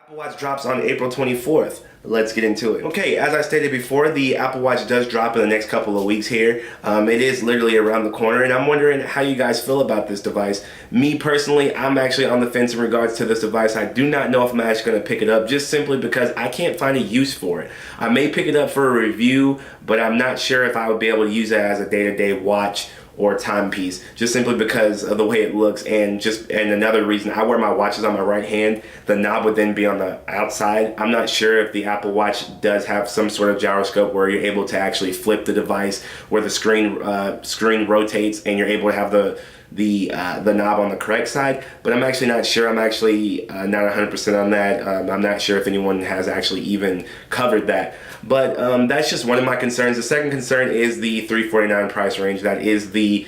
Apple Watch drops on April 24th. Let's get into it. Okay, as I stated before, the Apple Watch does drop in the next couple of weeks here. It is literally around the corner, and I'm wondering how you guys feel about this device. Me personally, I'm actually on the fence in regards to this device. I do not know if I'm actually going to pick it up, just simply because I can't find a use for it. I may pick it up for a review, but I'm not sure if I would be able to use it as a day-to-day watch or timepiece, just simply because of the way it looks. And another reason, I wear my watches on my right hand. The knob would then be on the outside. I'm not sure if the Apple Watch does have some sort of gyroscope where you're able to actually flip the device, where the screen rotates and you're able to have the knob on the correct side, but I'm actually not sure. I'm actually not 100% on that. I'm not sure if anyone has actually even covered that, but that's just one of my concerns. The second concern is the $349 price range. That is the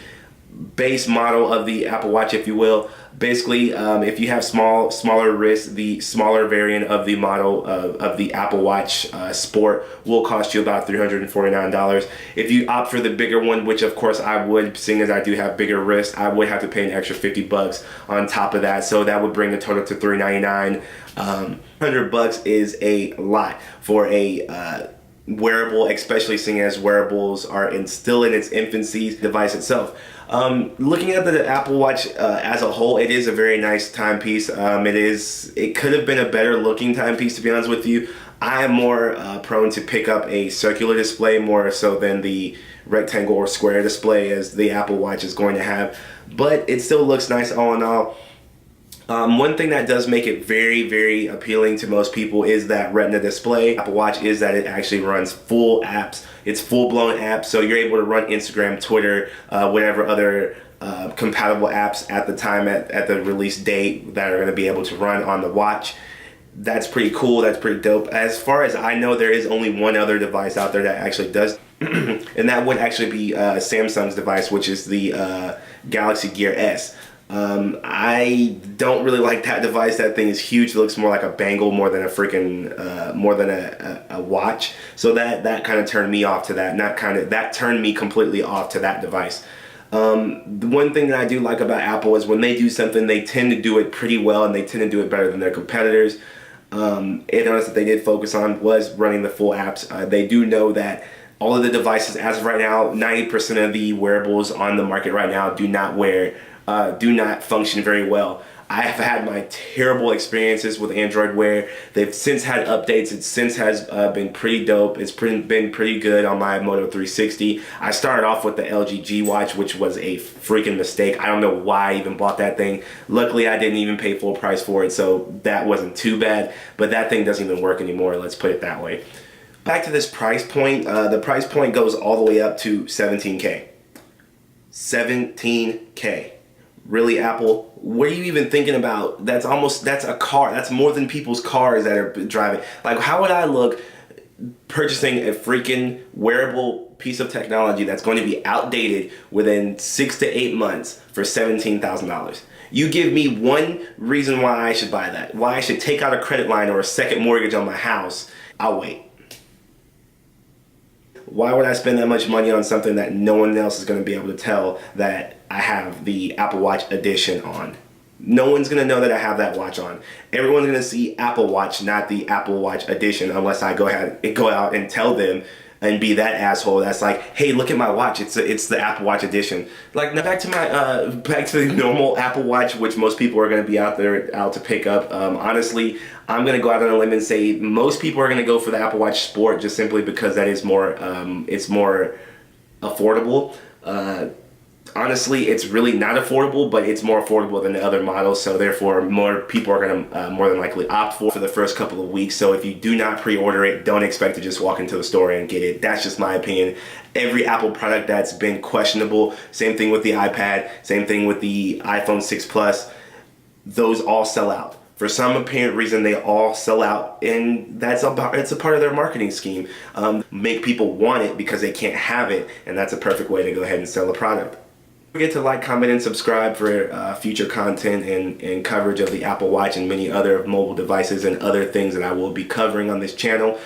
base model of the Apple Watch, if you will. Basically, if you have smaller wrists, the smaller variant of the model of the Apple Watch Sport will cost you about $349. If you opt for the bigger one, which of course I would, seeing as I do have bigger wrists, I would have to pay an extra $50 on top of that. So that would bring the total to $399. $100 is a lot for a wearable, especially seeing as wearables are still in its infancy device itself. Looking at the Apple Watch as a whole, it is a very nice timepiece. It could have been a better looking timepiece, to be honest with you. I am more prone to pick up a circular display more so than the rectangle or square display as the Apple Watch is going to have, but it still looks nice all in all. One thing that does make it very, very appealing to most people is that Retina display. Apple Watch is that it actually runs full apps. It's full-blown apps, so you're able to run Instagram, Twitter, whatever other compatible apps at the time at the release date that are going to be able to run on the watch. That's pretty cool. That's pretty dope. As far as I know, there is only one other device out there that actually does, and that would actually be Samsung's device, which is the Galaxy Gear S. I don't really like that device. That thing is huge. It looks more like a bangle more than a freaking more than a watch. So that kind of turned me off to that. That turned me completely off to that device. The one thing that I do like about Apple is when they do something, they tend to do it pretty well, and they tend to do it better than their competitors. And notice that they did focus on was running the full apps. They do know that all of the devices, as of right now, 90% of the wearables on the market right now do not function very well. I have had my terrible experiences with Android Wear. They've since had updates. It since has been pretty dope. It's been pretty good on my Moto 360. I started off with the LG G Watch, which was a freaking mistake. I don't know why I even bought that thing. Luckily, I didn't even pay full price for it, so that wasn't too bad. But that thing doesn't even work anymore, let's put it that way. Back to this price point. The price point goes all the way up to $17K. $17K. Really, Apple? What are you even thinking about? That's a car. That's more than people's cars that are driving. Like, how would I look purchasing a freaking wearable piece of technology that's going to be outdated within 6 to 8 months for $17,000? You give me one reason why I should buy that. Why I should take out a credit line or a second mortgage on my house. I'll wait. Why would I spend that much money on something that no one else is going to be able to tell that I have the Apple Watch edition on? No one's going to know that I have that watch on. Everyone's going to see Apple Watch, not the Apple Watch edition, unless I go out and tell them and be that asshole that's like, hey, look at my watch, it's the Apple Watch edition. Like, now back to the normal Apple Watch, which most people are going to be out to pick up. Honestly, I'm going to go out on a limb and say most people are going to go for the Apple Watch Sport, just simply because that is it's more affordable. Honestly, it's really not affordable, but it's more affordable than the other models, so therefore more people are going to more than likely opt for the first couple of weeks. So if you do not pre-order it, don't expect to just walk into the store and get it. That's just my opinion. Every Apple product that's been questionable, same thing with the iPad, same thing with the iPhone 6 Plus, those all sell out. For some apparent reason, they all sell out, and it's a part of their marketing scheme. Make people want it because they can't have it, and that's a perfect way to go ahead and sell a product. Don't forget to like, comment, and subscribe for future content and coverage of the Apple Watch and many other mobile devices and other things that I will be covering on this channel.